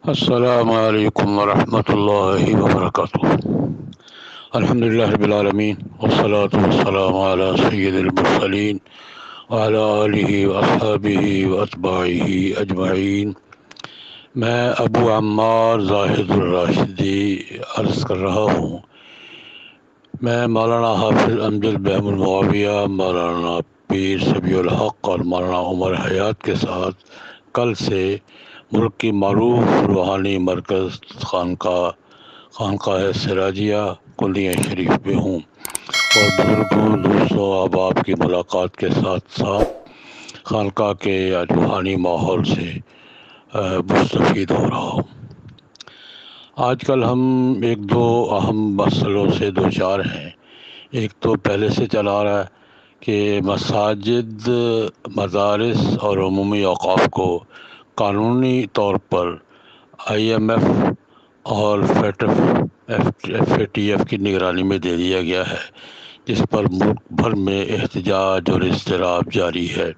السلام علیکم ورحمۃ اللہ وبرکاتہ۔ الحمدللہ رب العالمین والصلاة والسلام علی سید المرسلین وعلی آلہ واصحابہ واتباعہ اجمعین۔ میں ابو عمار زاہد الراشدی عرض کر رہا ہوں۔ میں مولانا حافظ امجد بہم المعاویہ، مولانا پیر سبیع الحق اور مولانا عمر حیات کے ساتھ کل سے ملک کی معروف روحانی مرکز خانقاہ سراجیہ کلیا شریف میں ہوں، اور بزرگوں، دوستوں، احباب کی ملاقات کے ساتھ ساتھ خانقاہ کے روحانی ماحول سے مستفید ہو رہا ہوں۔ آج کل ہم ایک دو اہم مسئلوں سے دوچار ہیں۔ ایک تو پہلے سے چلا آ رہا ہے کہ مساجد، مدارس اور عمومی اوقاف کو قانونی طور پر IMF اور FATF کی نگرانی میں دے دیا گیا ہے، جس پر ملک بھر میں احتجاج اور اضطراب جاری ہے،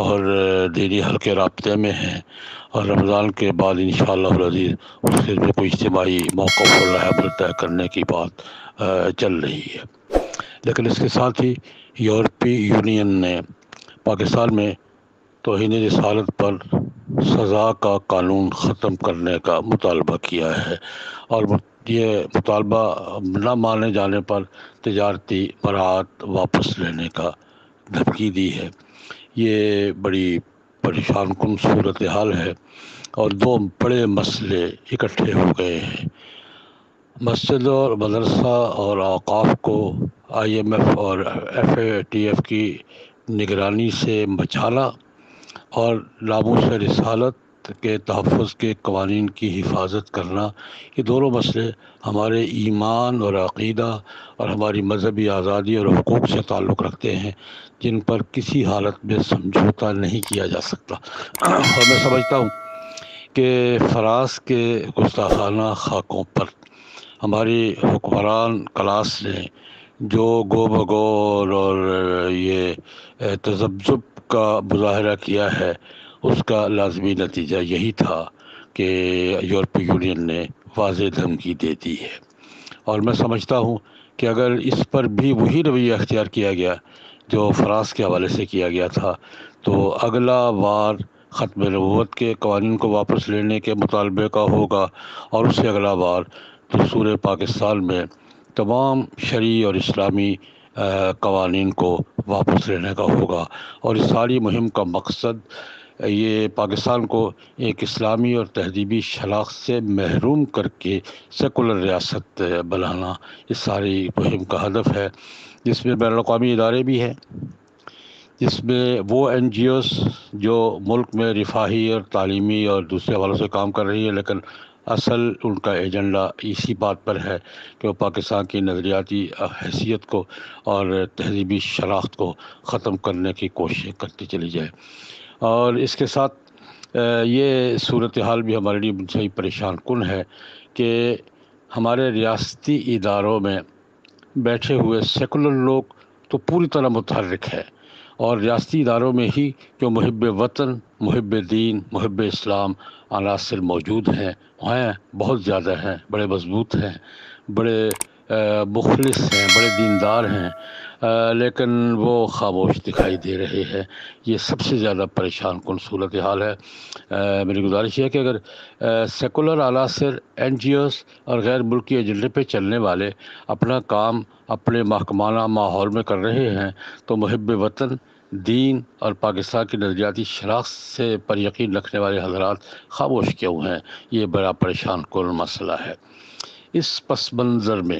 اور دینی حلقے رابطے میں ہیں، اور رمضان کے بعد انشاءاللہ العزیز اس کے میں کوئی اجتماعی موقف اور عمل طے کرنے کی بات چل رہی ہے۔ لیکن اس کے ساتھ ہی یورپی یونین نے پاکستان میں توہین رسالت پر سزا کا قانون ختم کرنے کا مطالبہ کیا ہے، اور یہ مطالبہ نہ مانے جانے پر تجارتی براعت واپس لینے کا دھمکی دی ہے۔ یہ بڑی پریشان کن صورتحال ہے، اور دو بڑے مسئلے اکٹھے ہو گئے ہیں۔ مسجد اور مدرسہ اور اوقاف کو IMF اور FATF کی نگرانی سے بچانا اور ناموس رسالت کے تحفظ کے قوانین کی حفاظت کرنا، یہ دونوں مسئلے ہمارے ایمان اور عقیدہ اور ہماری مذہبی آزادی اور حقوق سے تعلق رکھتے ہیں، جن پر کسی حالت میں سمجھوتہ نہیں کیا جا سکتا۔ اور میں سمجھتا ہوں کہ فرانس کے گستاخانہ خاکوں پر ہماری حکمران کلاس نے جو گو بگول اور یہ تذبذب کا مظاہرہ کیا ہے، اس کا لازمی نتیجہ یہی تھا کہ یورپی یونین نے واضح دھمکی دے دی ہے۔ اور میں سمجھتا ہوں کہ اگر اس پر بھی وہی رویہ اختیار کیا گیا جو فرانس کے حوالے سے کیا گیا تھا، تو اگلا وار ختم نبوت کے قوانین کو واپس لینے کے مطالبے کا ہوگا، اور اس سے اگلا وار دستور پاکستان میں تمام شرعی اور اسلامی قوانین کو واپس لینے کا ہوگا۔ اور اس ساری مہم کا مقصد یہ پاکستان کو ایک اسلامی اور تہذیبی شناخت سے محروم کر کے سیکولر ریاست بنانا، اس ساری مہم کا ہدف ہے، جس میں بین الاقوامی ادارے بھی ہیں، جس میں وہ NGOs جو ملک میں رفاہی اور تعلیمی اور دوسرے حوالوں سے کام کر رہی ہے، لیکن اصل ان کا ایجنڈا اسی بات پر ہے کہ وہ پاکستان کی نظریاتی حیثیت کو اور تہذیبی شناخت کو ختم کرنے کی کوشش کرتی چلی جائے۔ اور اس کے ساتھ یہ صورتحال بھی ہمارے لیے صحیح پریشان کن ہے کہ ہمارے ریاستی اداروں میں بیٹھے ہوئے سیکولر لوگ تو پوری طرح متحرک ہے، اور ریاستی اداروں میں ہی جو محب وطن، محب دین، محب اسلام عناصر موجود ہیں بہت زیادہ ہیں، بڑے مضبوط ہیں، بڑے مخلص ہیں، بڑے دیندار ہیں، لیکن وہ خاموش دکھائی دے رہے ہیں۔ یہ سب سے زیادہ پریشان کن صورتحال ہے۔ میری گزارش ہے کہ اگر سیکولر عناصر، NGOs اور غیر ملکی ایجنڈے پہ چلنے والے اپنا کام اپنے محکمانہ ماحول میں کر رہے ہیں، تو محب وطن، دین اور پاکستان کی نظریاتی شناخت سے پر یقین رکھنے والے حضرات خاموش کیوں ہیں؟ یہ بڑا پریشان کن مسئلہ ہے۔ اس پس منظر میں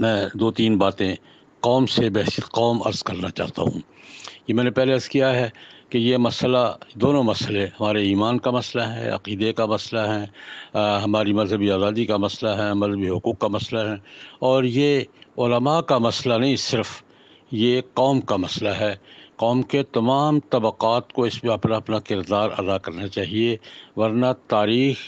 میں دو تین باتیں قوم سے بحثیت قوم عرض کرنا چاہتا ہوں۔ یہ میں نے پہلے عرض کیا ہے کہ یہ مسئلہ، دونوں مسئلے ہمارے ایمان کا مسئلہ ہے، عقیدے کا مسئلہ ہے، ہماری مذہبی آزادی کا مسئلہ ہے، مذہبی حقوق کا مسئلہ ہے، اور یہ علماء کا مسئلہ نہیں، صرف یہ قوم کا مسئلہ ہے۔ قوم کے تمام طبقات کو اس میں اپنا اپنا کردار ادا کرنا چاہیے، ورنہ تاریخ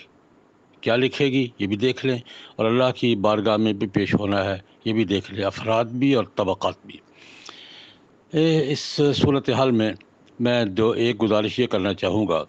کیا لکھے گی یہ بھی دیکھ لیں، اور اللہ کی بارگاہ میں بھی پیش ہونا ہے یہ بھی دیکھ لیں، افراد بھی اور طبقات بھی۔ اس صورتحال میں ایک گزارش یہ کرنا چاہوں گا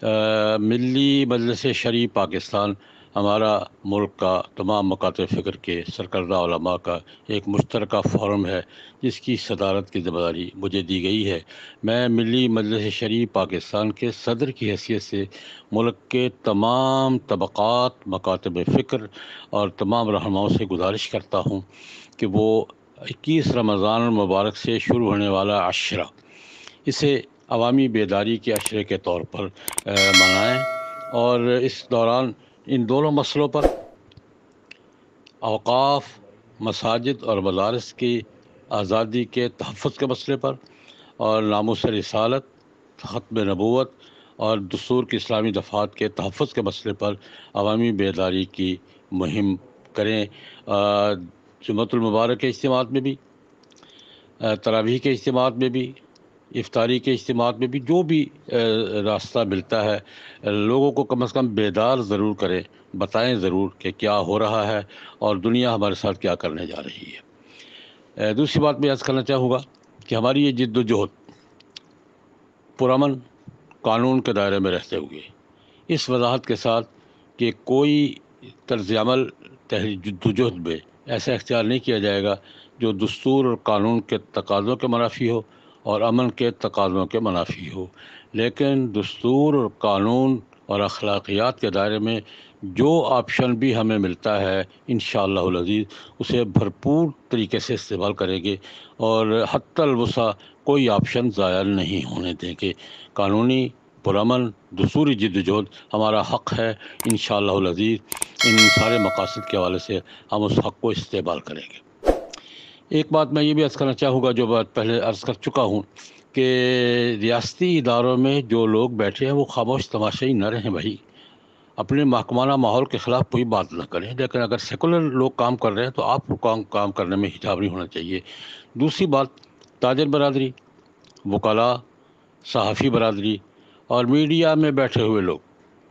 ملی مجلس شرعی پاکستان ہمارا ملک کا تمام مکاتب فکر کے سرکردہ علماء کا ایک مشترکہ فورم ہے جس کی صدارت کی ذمہ داری مجھے دی گئی ہے۔ میں ملی مجلس شرعی پاکستان کے صدر کی حیثیت سے ملک کے تمام طبقات، مکاتب فکر اور تمام رہنماؤں سے گزارش کرتا ہوں کہ وہ 21 رمضان المبارک سے شروع ہونے والا عشرہ اسے عوامی بیداری کے عشرے کے طور پر منائیں، اور اس دوران ان دونوں مسئلوں پر، اوقاف، مساجد اور مدارس کی آزادی کے تحفظ کے مسئلے پر، اور ناموس رسالت، ختم نبوت اور دستور کی اسلامی دفعات کے تحفظ کے مسئلے پر عوامی بیداری کی مہم کریں۔ جمعۃ المبارک کے اجتماعات میں بھی، تراویح کے اجتماعات میں بھی، افطاری کے اجتماعات میں بھی جو بھی راستہ ملتا ہے، لوگوں کو کم از کم بیدار ضرور کریں، بتائیں ضرور کہ کیا ہو رہا ہے اور دنیا ہمارے ساتھ کیا کرنے جا رہی ہے۔ دوسری بات میں عرض کرنا چاہوں گا کہ ہماری یہ جد و جہد پرامن قانون کے دائرے میں رہتے ہوئے، اس وضاحت کے ساتھ کہ کوئی طرز عمل جد و جہد میں ایسا اختیار نہیں کیا جائے گا جو دستور اور قانون کے تقاضوں کے منافی ہو اور امن کے تقاضوں کے منافی ہو، لیکن دستور اور قانون اور اخلاقیات کے دائرے میں جو آپشن بھی ہمیں ملتا ہے انشاءاللہ العزیز اسے بھرپور طریقے سے استعمال کریں گے، اور حتی الوسع کوئی آپشن ضائع نہیں ہونے دیں گے۔ قانونی پرامن دستوری جد و جہد ہمارا حق ہے، انشاءاللہ العزیز ان سارے مقاصد کے حوالے سے ہم اس حق کو استعمال کریں گے۔ ایک بات میں یہ بھی عرض کرنا چاہوں گا جو بات پہلے عرض کر چکا ہوں کہ ریاستی اداروں میں جو لوگ بیٹھے ہیں وہ خاموش تماشائی نہ رہیں بھائی، اپنے محکمانہ ماحول کے خلاف کوئی بات نہ کریں، لیکن اگر سیکولر لوگ کام کر رہے ہیں تو آپ کو کام کرنے میں حجاب نہیں ہونا چاہیے۔ دوسری بات، تاجر برادری، وکلاء، صحافی برادری اور میڈیا میں بیٹھے ہوئے لوگ،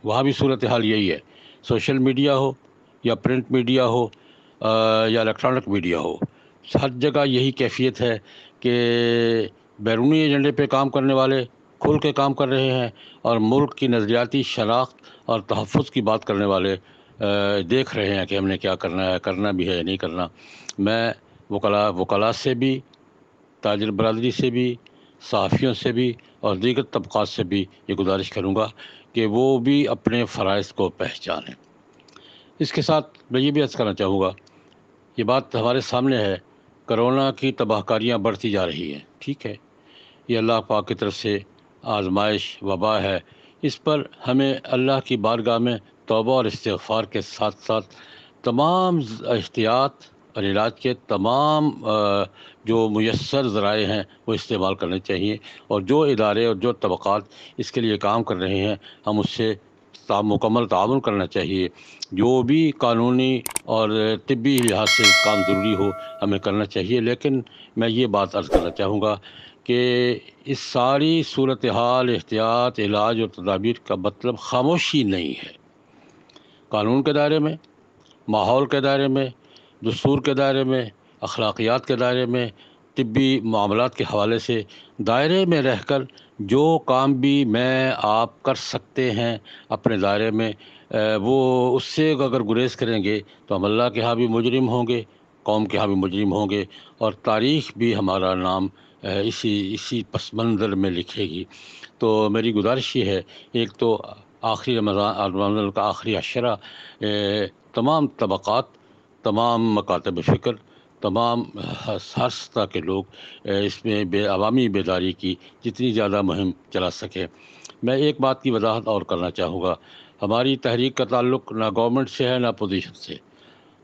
وہاں بھی صورتحال یہی ہے، سوشل میڈیا ہو یا پرنٹ میڈیا ہو یا الیکٹرانک میڈیا ہو، ہر جگہ یہی کیفیت ہے کہ بیرونی ایجنڈے پہ کام کرنے والے کھل کے کام کر رہے ہیں، اور ملک کی نظریاتی شناخت اور تحفظ کی بات کرنے والے دیکھ رہے ہیں کہ ہم نے کیا کرنا ہے، کرنا بھی ہے یا نہیں کرنا۔ میں وکلاء سے بھی، تاجر برادری سے بھی، صحافیوں سے بھی اور دیگر طبقات سے بھی یہ گزارش کروں گا کہ وہ بھی اپنے فرائض کو پہچانیں۔ اس کے ساتھ میں یہ بھی عرض کرنا چاہوں گا، یہ بات ہمارے سامنے ہے، کرونا کی تباہ کاریاں بڑھتی جا رہی ہیں، ٹھیک ہے، یہ اللہ پاک کی طرف سے آزمائش، وبا ہے، اس پر ہمیں اللہ کی بارگاہ میں توبہ اور استغفار کے ساتھ ساتھ تمام احتیاط اور علاج کے تمام جو میسر ذرائع ہیں وہ استعمال کرنے چاہیے، اور جو ادارے اور جو طبقات اس کے لیے کام کر رہے ہیں ہم اس سے مکمل تعاون کرنا چاہیے، جو بھی قانونی اور طبی لحاظ سے کام ضروری ہو ہمیں کرنا چاہیے۔ لیکن میں یہ بات عرض کرنا چاہوں گا کہ اس ساری صورتحال، احتیاط، علاج اور تدابیر کا مطلب خاموشی نہیں ہے۔ قانون کے دائرے میں، ماحول کے دائرے میں، دستور کے دائرے میں، اخلاقیات کے دائرے میں، طبی معاملات کے حوالے سے دائرے میں رہ کر جو کام بھی میں آپ کر سکتے ہیں اپنے دائرے میں، وہ اس سے اگر گریز کریں گے تو ہم اللہ کے ہاں بھی مجرم ہوں گے، قوم کے ہاں بھی مجرم ہوں گے، اور تاریخ بھی ہمارا نام اسی پس منظر میں لکھے گی۔ تو میری گزارش یہ ہے، ایک تو آخری رمضان کا آخری عشرہ، تمام طبقات، تمام مکاتب فکر، تمام ہر سطح کے لوگ اس میں عوامی بیداری کی جتنی زیادہ مہم چلا سکیں۔ میں ایک بات کی وضاحت اور کرنا چاہوں گا، ہماری تحریک کا تعلق نہ گورنمنٹ سے ہے نہ اپوزیشن سے،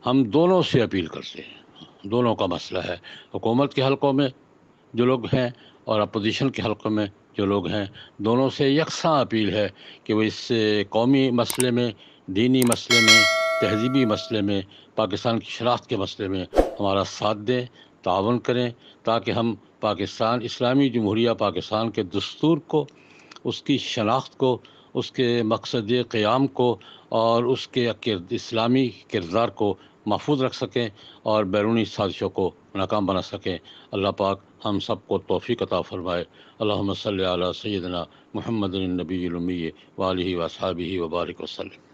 ہم دونوں سے اپیل کرتے ہیں، دونوں کا مسئلہ ہے، حکومت کے حلقوں میں جو لوگ ہیں اور اپوزیشن کے حلقوں میں جو لوگ ہیں، دونوں سے یکساں اپیل ہے کہ وہ اس قومی مسئلے میں، دینی مسئلے میں، تہذیبی مسئلے میں، پاکستان کی شناخت کے مسئلے میں ہمارا ساتھ دیں، تعاون کریں، تاکہ ہم پاکستان، اسلامی جمہوریہ پاکستان کے دستور کو، اس کی شناخت کو، اس کے مقصد قیام کو اور اس کے اسلامی کردار کو محفوظ رکھ سکیں اور بیرونی سازشوں کو ناکام بنا سکیں۔ اللہ پاک ہم سب کو توفیق عطا فرمائے۔ اللہم صلی علی سیدنا محمد النبی الامی وآلہ واصحابہ وبارک وسلم۔